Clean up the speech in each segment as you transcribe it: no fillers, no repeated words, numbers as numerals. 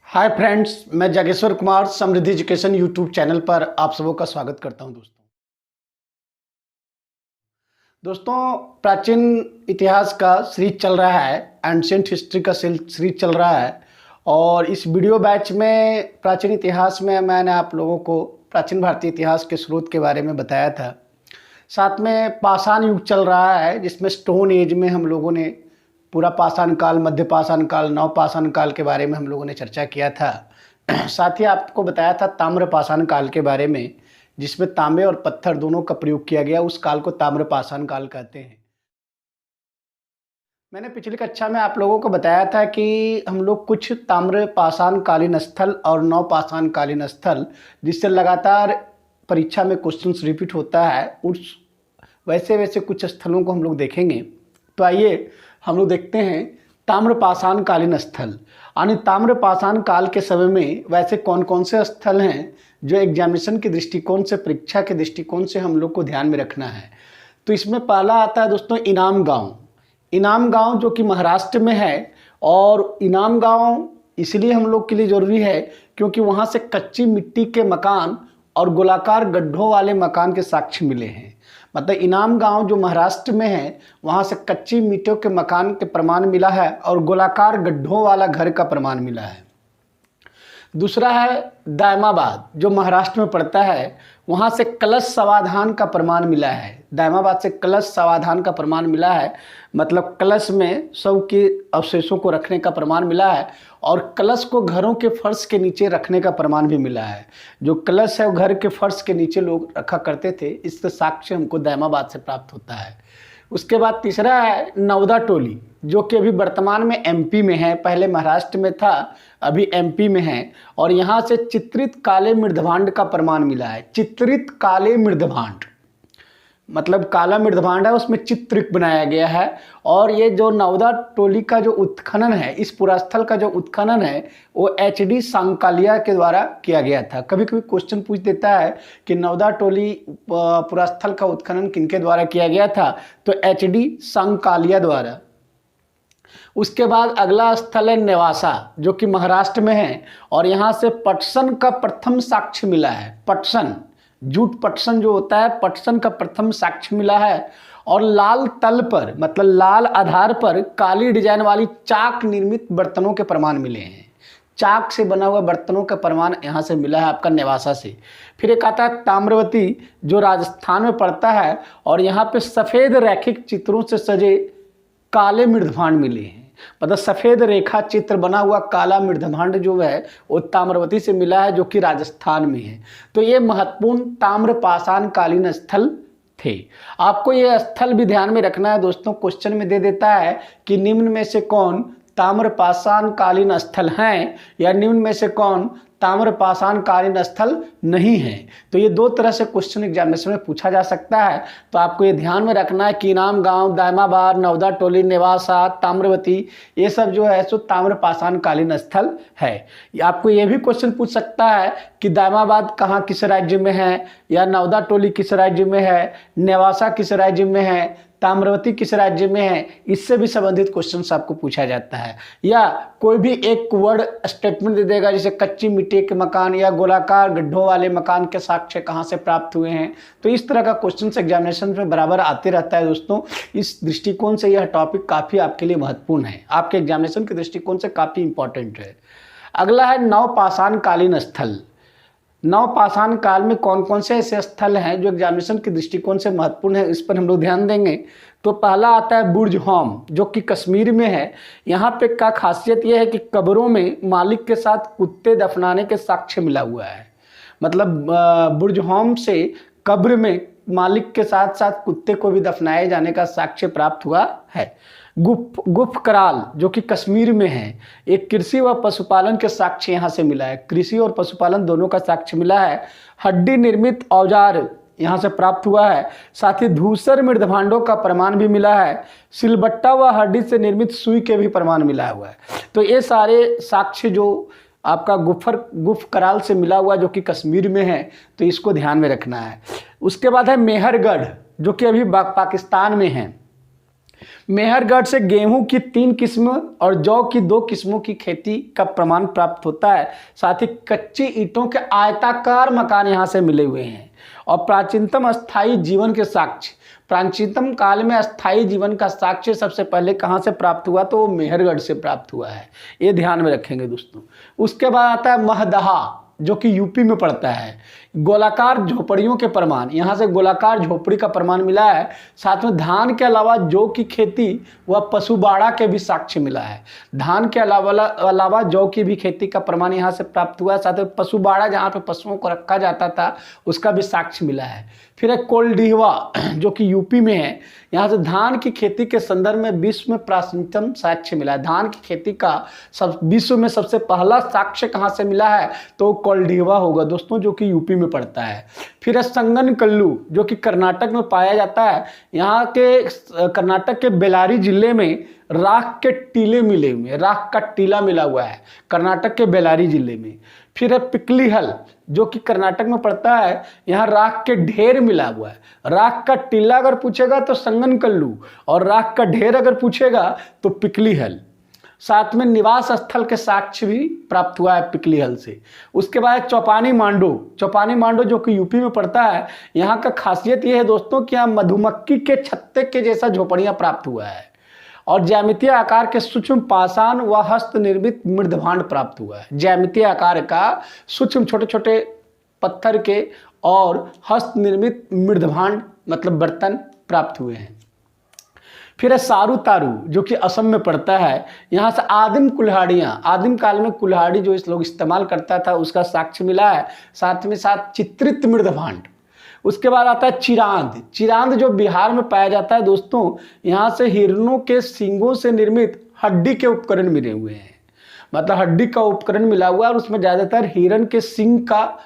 Hi friends, मैं जागेश्वर कुमार समृद्धि education YouTube channel पर आप सबों का स्वागत करता हूं। दोस्तों प्राचीन इतिहास का सीरीज चल रहा है, एंशिएंट हिस्ट्री का सीरीज चल रहा है। और इस वीडियो बैच में प्राचीन इतिहास में मैंने आप लोगों को प्राचीन भारतीय इतिहास के स्रोत के बारे में बताया था। साथ में पाषाण युग चल रहा है, जिसमें स्टोन एज में हम लोगों ने पूरा पाषाण काल, मध्य पाषाण काल, नव पाषाण काल के बारे में हम लोगों ने चर्चा किया था। साथ ही आपको बताया था ताम्र पाषाण काल के बारे में, जिसमें तांबे और पत्थर दोनों का प्रयोग किया गया। उस काल को ताम्र पाषाण काल कहते हैं। मैंने पिछली कक्षा में आप लोगों को बताया था कि हम लोग कुछ ताम्र पाषाण कालीन स्थल और नव पाषाण कालीन स्थल, जिससे लगातार परीक्षा में क्वेश्चंस रिपीट होता है, उस वैसे कुछ स्थलों को हम लोग देखेंगे। तो आइए हम लोग देखते हैं ताम्र पाषाण कालीन स्थल। यानी ताम्र पाषाण काल के समय में वैसे कौन कौन से स्थल हैं जो एग्जामिनेशन के दृष्टिकोण से, परीक्षा के दृष्टिकोण से हम लोग को ध्यान में रखना है। तो इसमें पहला आता है दोस्तों इनाम गांव। इनाम गांव जो कि महाराष्ट्र में है, और इनाम गांव इसलिए हम लोग के लिए ज़रूरी है क्योंकि वहाँ से कच्ची मिट्टी के मकान और गोलाकार गड्ढों वाले मकान के साक्ष्य मिले हैं। मतलब इनाम गांव जो महाराष्ट्र में है, वहाँ से कच्ची मिट्टियों के मकान के प्रमाण मिला है और गोलाकार गड्ढों वाला घर का प्रमाण मिला है। दूसरा है दायमाबाद जो महाराष्ट्र में पड़ता है, वहाँ से कलश समाधान का प्रमाण मिला है। दायमाबाद से कलश समाधान का प्रमाण मिला है, मतलब कलश में शव के अवशेषों को रखने का प्रमाण मिला है, और कलश को घरों के फर्श के नीचे रखने का प्रमाण भी मिला है। जो कलश है वो घर के फर्श के नीचे लोग रखा करते थे, इसका साक्ष्य हमको दायमाबाद से प्राप्त होता है। उसके बाद तीसरा है नवदा टोली, जो कि अभी वर्तमान में एमपी में है। पहले महाराष्ट्र में था, अभी एमपी में है। और यहाँ से चित्रित काले मृदभांड का प्रमाण मिला है। चित्रित काले मृदभांड मतलब काला मृदभांड है, उसमें चित्र बनाया गया है। और ये जो नवदा टोली का जो उत्खनन है, इस पुरास्थल का जो उत्खनन है, वो एचडी सांकालिया के द्वारा किया गया था। कभी कभी क्वेश्चन पूछ देता है कि नवदा टोली पुरास्थल का उत्खनन किनके द्वारा किया गया था, तो एचडी सांकालिया द्वारा। उसके बाद अगला स्थल है नेवासा, जो कि महाराष्ट्र में है, और यहाँ से पटसन का प्रथम साक्ष्य मिला है। पटसन, जूट पटसन जो होता है, पटसन का प्रथम साक्ष्य मिला है। और लाल तल पर, मतलब लाल आधार पर काली डिजाइन वाली चाक निर्मित बर्तनों के प्रमाण मिले हैं। चाक से बना हुआ बर्तनों का प्रमाण यहाँ से मिला है आपका नेवासा से। फिर एक आता है ताम्रवती, जो राजस्थान में पड़ता है, और यहाँ पे सफ़ेद रैखिक चित्रों से सजे काले मृदभांड मिले हैं। मतलब सफ़ेद रेखा चित्र बना हुआ काला मृदभांड जो है वो ताम्रवती से मिला है, जो कि राजस्थान में है। तो ये महत्वपूर्ण ताम्र पाषाण कालीन स्थल थे। आपको ये स्थल भी ध्यान में रखना है दोस्तों। क्वेश्चन में दे देता है कि निम्न में से कौन ताम्र पाषाण कालीन स्थल हैं, या निम्न में से कौन ताम्र पाषाण कालीन स्थल नहीं है। तो ये दो तरह से क्वेश्चन एग्जामिनेशन में पूछा जा सकता है। तो आपको ये ध्यान में रखना है कि इनाम गांव, दायमाबाद, नवदा टोली, नेवासा, ताम्रवती, ये सब जो है सो ताम्र पाषाण कालीन स्थल है। आपको ये भी क्वेश्चन पूछ सकता है कि दायमाबाद कहाँ, किस राज्य में है, या नवदा टोली किस राज्य में है, नेवासा किस राज्य में है, ताम्रवती किस राज्य में है। इससे भी संबंधित क्वेश्चन आपको पूछा जाता है। या कोई भी एक वर्ड स्टेटमेंट दे देगा, जैसे कच्ची मिट्टी के मकान या गोलाकार गड्ढों वाले मकान के साक्ष्य कहाँ से प्राप्त हुए हैं। तो इस तरह का क्वेश्चन एग्जामिनेशन में बराबर आते रहता है दोस्तों। इस दृष्टिकोण से यह टॉपिक काफ़ी आपके लिए महत्वपूर्ण है, आपके एग्जामिनेशन के दृष्टिकोण से काफ़ी इंपॉर्टेंट है। अगला है नव पाषाण कालीन स्थल। नव पाषाण काल में कौन कौन से ऐसे स्थल हैं जो एग्जामिनेशन के दृष्टिकोण से महत्वपूर्ण है, इस पर हम लोग ध्यान देंगे। तो पहला आता है बुर्ज होम, जो कि कश्मीर में है। यहाँ पे का खासियत यह है कि कब्रों में मालिक के साथ कुत्ते दफनाने के साक्ष्य मिला हुआ है। मतलब बुर्ज होम से कब्र में मालिक के साथ साथ कुत्ते को भी दफनाए जाने का साक्ष्य प्राप्त हुआ है। गुफ कराल, जो कि कश्मीर में है, एक कृषि व पशुपालन के साक्ष्य यहाँ से मिला है। कृषि और पशुपालन दोनों का साक्ष्य मिला है। हड्डी निर्मित औजार यहाँ से प्राप्त हुआ है। साथ ही धूसर मृदभांडों का प्रमाण भी मिला है। सिलबट्टा व हड्डी से निर्मित सुई के भी प्रमाण मिला हुआ है। तो ये सारे साक्ष्य जो आपका गुफ कराल से मिला हुआ, जो कि कश्मीर में है, तो इसको ध्यान में रखना है। उसके बाद है मेहरगढ़, जो कि अभी पाकिस्तान में है। मेहरगढ़ से गेहूं की 3 किस्म और जौ की 2 किस्मों की खेती का प्रमाण प्राप्त होता है। साथ ही कच्ची ईंटों के आयताकार मकान यहाँ से मिले हुए हैं। और प्राचीनतम अस्थायी जीवन के साक्ष्य, प्राचीनतम काल में अस्थायी जीवन का साक्ष्य सबसे पहले कहाँ से प्राप्त हुआ, तो वो मेहरगढ़ से प्राप्त हुआ है। ये ध्यान में रखेंगे दोस्तों। उसके बाद आता है महदहा, जो कि यूपी में पड़ता है। गोलाकार झोपड़ियों के प्रमाण, यहाँ से गोलाकार झोपड़ी का प्रमाण मिला है। साथ में धान के अलावा जौ की खेती व पशुबाड़ा के भी साक्ष्य मिला है। धान के अलावा जौ की भी खेती का प्रमाण यहाँ से प्राप्त हुआ है। साथ में पशुबाड़ा जहाँ पे पशुओं को रखा जाता था उसका भी साक्ष्य मिला है। फिर है कोल्डिहवा, जो कि यूपी में है। यहाँ से धान की खेती के संदर्भ में विश्व में प्राचीनतम साक्ष्य मिला है। धान की खेती का विश्व में सबसे पहला साक्ष्य कहाँ से मिला है, तो कोल्डिहवा होगा दोस्तों, जो कि यूपी में पड़ता है। फिर है संगनकल्लू, जो कि कर्नाटक में पाया जाता है। यहाँ के कर्नाटक के बेलारी जिले में राख के टीले मिले हुए, राख का टीला मिला हुआ है कर्नाटक के बेलारी जिले में। फिर है पिकलीहल, जो कि कर्नाटक में पड़ता है। यहाँ राख के ढेर मिला हुआ है। राख का टीला अगर पूछेगा तो संगनकल्लू, और राख का ढेर अगर पूछेगा तो पिकलीहल। साथ में निवास स्थल के साक्ष्य भी प्राप्त हुआ है पिकलीहल से। उसके बाद चौपानी मांडो, चौपानी मांडो जो कि यूपी में पड़ता है। यहाँ का खासियत यह है दोस्तों कि यहाँ मधुमक्खी के छत्ते के जैसा झोपड़ियाँ प्राप्त हुआ है। और ज्यामितीय आकार के सूक्ष्म पाषाण व हस्त निर्मित मृदभांड प्राप्त हुआ है। ज्यामितीय आकार का सूक्ष्म छोटे छोटे पत्थर के और हस्त निर्मित मृदभांड मतलब बर्तन प्राप्त हुए हैं। फिर है सारू तारू, जो कि असम में पड़ता है। यहाँ से आदिम कुल्हाड़ियाँ, आदिम काल में कुल्हाड़ी जो इस लोग इस्तेमाल करता था उसका साक्ष्य मिला है। साथ में साथ चित्रित मृदभांड। उसके बाद आता है चिरांद, चिरांद जो बिहार में पाया जाता है दोस्तों। यहाँ से हिरणों के सींगों से निर्मित हड्डी के उपकरण मिले हुए हैं, मतलब हड्डी का उपकरण मिला हुआ है और उसमें ज़्यादातर हिरण के सींग का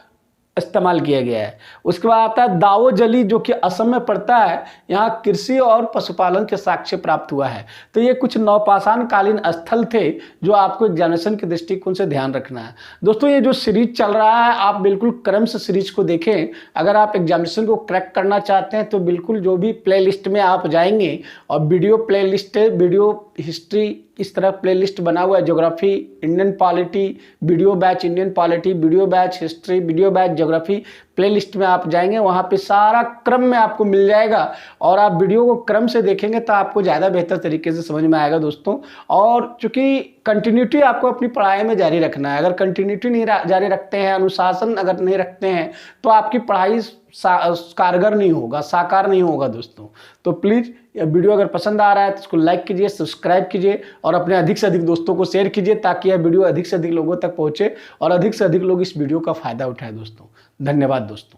इस्तेमाल किया गया है। उसके बाद आता है दावोजली, जो कि असम में पड़ता है। यहाँ कृषि और पशुपालन के साक्ष्य प्राप्त हुआ है। तो ये कुछ नवपाषाण कालीन स्थल थे जो आपको एग्जामिनेशन के दृष्टिकोण से ध्यान रखना है। दोस्तों ये जो सीरीज चल रहा है आप बिल्कुल क्रम से सीरीज को देखें। अगर आप एग्जामिनेशन को क्रैक करना चाहते हैं तो बिल्कुल जो भी प्ले लिस्ट में आप जाएंगे और वीडियो प्ले लिस्ट है, वीडियो हिस्ट्री इस तरह प्लेलिस्ट बना हुआ है। Geography, Indian polity, video batch Indian polity, video batch history, video batch geography, playlist में आप जाएंगे वहाँ पे सारा क्रम में आपको मिल जाएगा। और आप वीडियो को क्रम से देखेंगे तो आपको ज़्यादा बेहतर तरीके से समझ में आएगा दोस्तों। और चूँकि कंटिन्यूटी आपको अपनी पढ़ाई में जारी रखना है। अगर कंटिन्यूटी नहीं जारी रखते हैं, अनुशासन अगर नहीं रखते हैं तो आपकी पढ़ाई कारगर नहीं होगा, साकार नहीं होगा दोस्तों। तो प्लीज़ यह वीडियो अगर पसंद आ रहा है तो इसको लाइक कीजिए, सब्सक्राइब कीजिए और अपने अधिक से अधिक दोस्तों को शेयर कीजिए ताकि यह वीडियो अधिक से अधिक लोगों तक पहुंचे और अधिक से अधिक लोग इस वीडियो का फ़ायदा उठाएं दोस्तों। धन्यवाद दोस्तों।